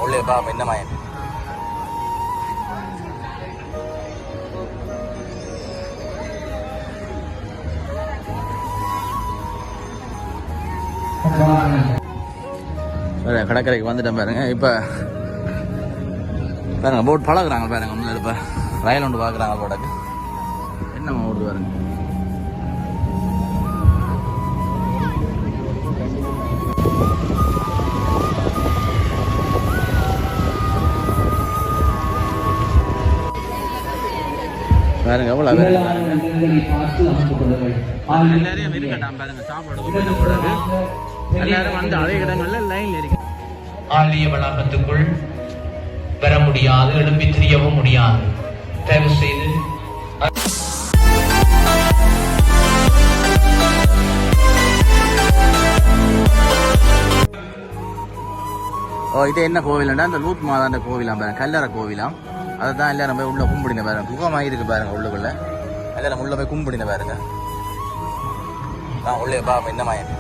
உள்ளே பாப்பா என்ன மாயம் கடற்கரைக்கு வந்துட்டேன் பாருங்க. இப்போ பாருங்க போட் பழகுறாங்க பாருங்க. முன்னாடி இப்போ ரயில் ஒன்று பார்க்குறாங்க போட்டக்கு என்னம்மா ஓடுது பாருங்க. பாருங்க எவ்வளோ எல்லாரையும் இருக்கட்டாம் பாருங்க. சாப்பாடு எல்லாரும் வந்து அதே இடங்கள்ல லைன்ல இருக்கு. ஆலய வளாகத்துக்குள் வர முடியாது, எழும்பி திரியவும் முடியாது. தயவு செய்து இது என்ன கோவில்னா இந்த லூத் மாதாண்ட கோவிலாம் பாருங்க. கல்லறை கோவிலாம். அதை தான் எல்லாரும் போய் உள்ள கும்பிடின பாருங்க. குகமாக இருக்கு பாருங்க. உள்ளுக்குள்ள எல்லாரும் உள்ள போய் கும்பிடின பாருங்க. உள்ளே பாப்பா என்ன மாயம்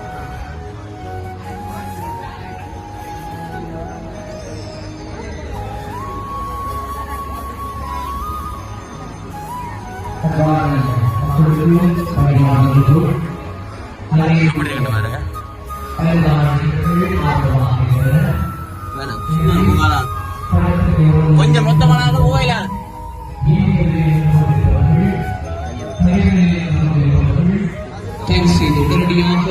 கொஞ்சம் மொத்தமான கோயிலா உடனடியாக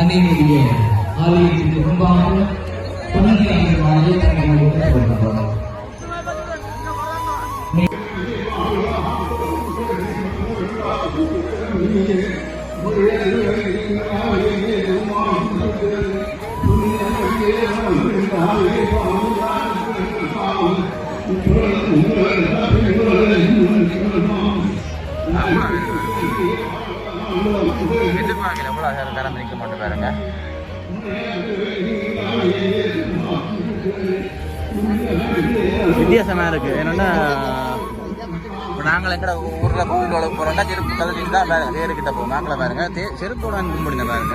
அன்னையுடைய ஆலயத்திற்கு முன்பாக எதிர்பார்க்கல எவ்வளோ தரம் நிற்க மாட்டேன் பாருங்க. வித்தியாசமா இருக்கு. என்னன்னா இப்போ நாங்கள் எங்கட ஊரில் கோவிலோட போகிறோம்னா செருப்பு கதலிட்டு தான் பாருங்க. தேருக்கிட்ட போவோம். நாங்கள பாருங்க செருப்போட கும்பிடுங்க பாருங்க.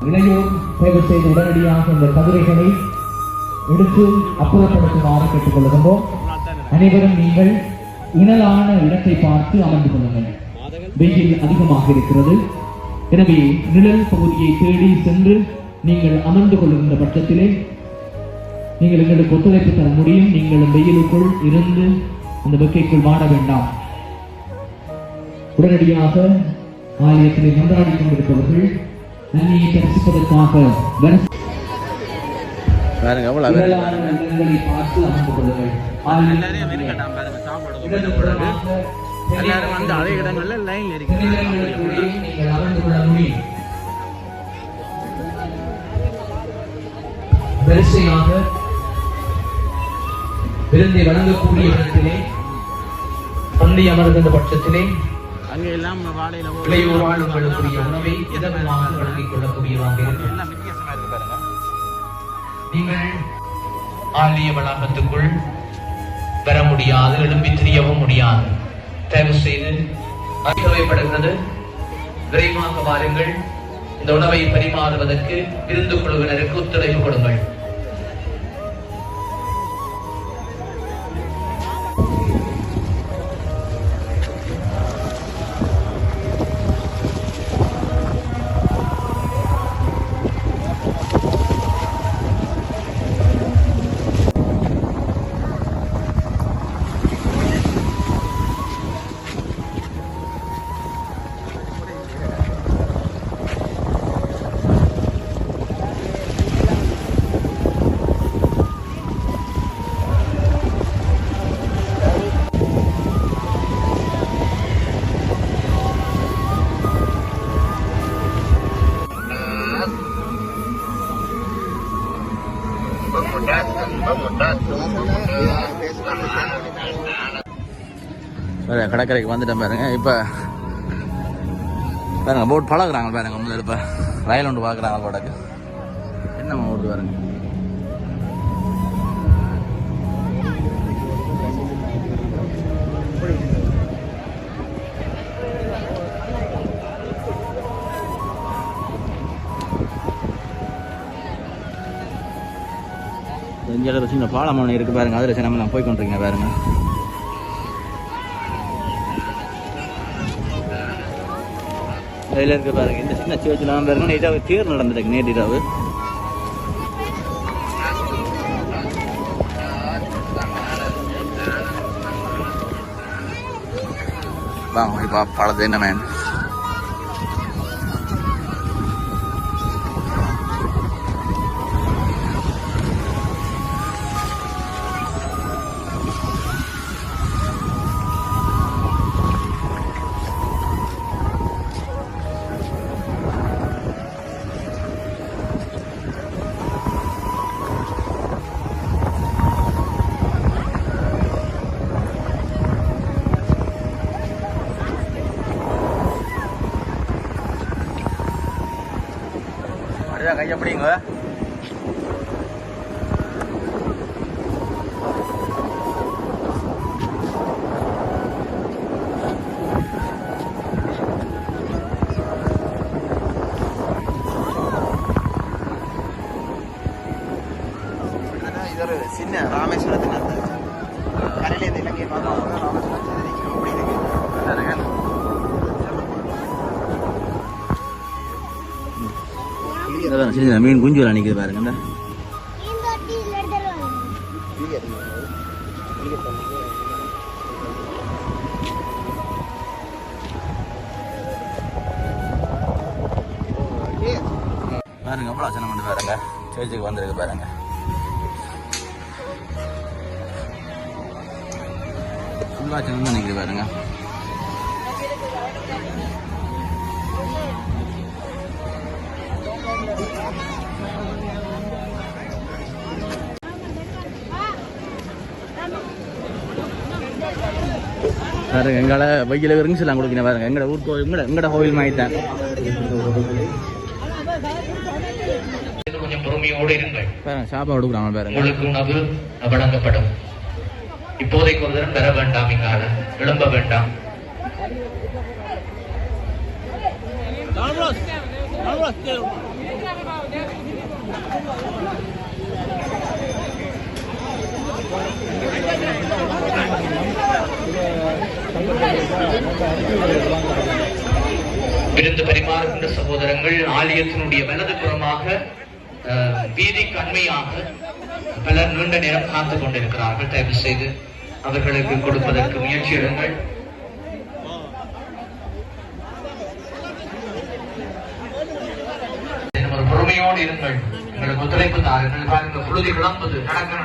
இளையோர் தேவை செய்து உடனடியாக இந்த கதிரைகளை எடுத்து அப்புறப்படுத்துமாறு கேட்டுக் கொள்கின்றோம். அனைவரும் நீங்கள் இனலான இடத்தை பார்த்து அமர்ந்து கொள்ளுங்கள். வெயில் அதிகமாக இருக்கிறது. எனவே நிழல் பகுதியை தேடி சென்று நீங்கள் அமர்ந்து கொள்கின்ற பட்சத்திலே நீங்கள் எங்களுக்கு ஒத்துழைப்பு தர முடியும். நீங்கள் வெயிலுக்குள் இருந்து அந்த வெக்கைக்குள் வாட வேண்டாம். உடனடியாக ஆலயத்திலே மன்றாடி கொண்டிருப்பவர்கள் நன்மையை தரிசிப்பதற்காக பாருங்க எவ்வளோ பார்த்து அமர்ந்து கொள்ளுங்கள். எல்லாரையும் இருக்கட்டாம் பாருங்க. சாப்பாடு எல்லாரும் வந்து அதே இடங்கள்ல லைன்ல இருக்கு. வரிசையாக விருந்தை வழங்கக்கூடிய இடத்திலே பந்தி அமர்கின்ற பட்சத்திலே அங்கே எல்லாம் வாழையில வாழக்கூடிய உணவை இதமாக வழங்கிக் கொள்ளக்கூடியதாக எல்லாம் வித்தியாசமா இருக்கு பாருங்க. நீங்கள் ஆலய வளாகத்துக்குள் வர முடியாது, எழும்பி திரியவும் முடியாது. தயவு செய்து தேவைப்படுகிறது. விரைவாக வாருங்கள். இந்த உணவை பரிமாறுவதற்கு விருந்து குழுவினருக்கு ஒத்துழைப்பு கொடுங்கள். கடற்கரைக்கு வந்துட்டேன் பாருங்க. இப்போ பாருங்க போட் பழகுறாங்க பாருங்க. முன்னாடி இப்போ ரயில் ஒன்று பார்க்குறாங்க போட்டக்கு என்னம்மா ஓடுது பாருங்க. இங்கே ஒரு சின்ன பாலம் ஒன்று இருக்குது பாருங்க, அதில் நம்ம போய் கொண்டிருக்கீங்க பாருங்க. அதில் இருக்க பாருங்க இந்த சின்ன சேர்ச்சிலாம் பாருங்க. நேற்றாவது தேர் நடந்துருக்கு, நேற்று இரவு. வாங்க இப்போ பழத்தை என்ன மேன் கை எப்படிங்க? இது ஒரு சின்ன ராமேஸ்வரத்தின் அந்த கரையிலேருந்து இலங்கை பார்க்கலாம் ராமேஸ்வரம் அப்படி இருக்கு. சின்ன மீன் குஞ்சு நினைக்குது பாருங்க. பாருங்க அவ்வளோ சின்ன பண்ணி பாருங்க, சேர்ச்சுக்கு வந்துருக்கு பாருங்க. ஃபுல்லாக சின்ன நினைக்குது பாருங்க. பாருங்க எங்களை வெயில ரிங்ஸ் எல்லாம் கொடுக்கணும் பாருங்க. எங்கட ஊர் கோவில் எங்கட கோவில் மாயிட்டேன். கொஞ்சம் பொறுமையோடு இருங்கள். பாருங்க சாப்பாடு கொடுக்குறாங்க பாருங்க. உங்களுக்கு உணவு வழங்கப்படும். இப்போதைக்கு ஒரு தரம் பெற வேண்டாம், இங்கால விளம்ப வேண்டாம். விருந்து பரிமாறுகின்ற சகோதரங்கள் ஆலயத்தினுடைய வலது புறமாக வீதிக்கு அண்மையாக பலர் நீண்ட நேரம் காத்துக் கொண்டிருக்கிறார்கள். தயவு செய்து அவர்களுக்கு கொடுப்பதற்கு முயற்சி எடுங்கள். ஒரு பொறுமையோடு இருங்கள். எங்களுக்கு ஒத்துழைப்பு தாருங்கள். பாருங்கள் புழுதி விளம்புது. நடக்க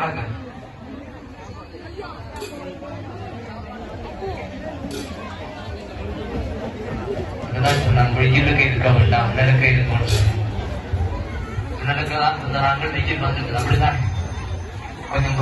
நான் வெயிலுக்கு இருக்க வேண்டாம், நிலக்க இருக்கணும். நிலக்கதான் நாங்கள் வெயில் வந்தது அப்படிதான் கொஞ்சம்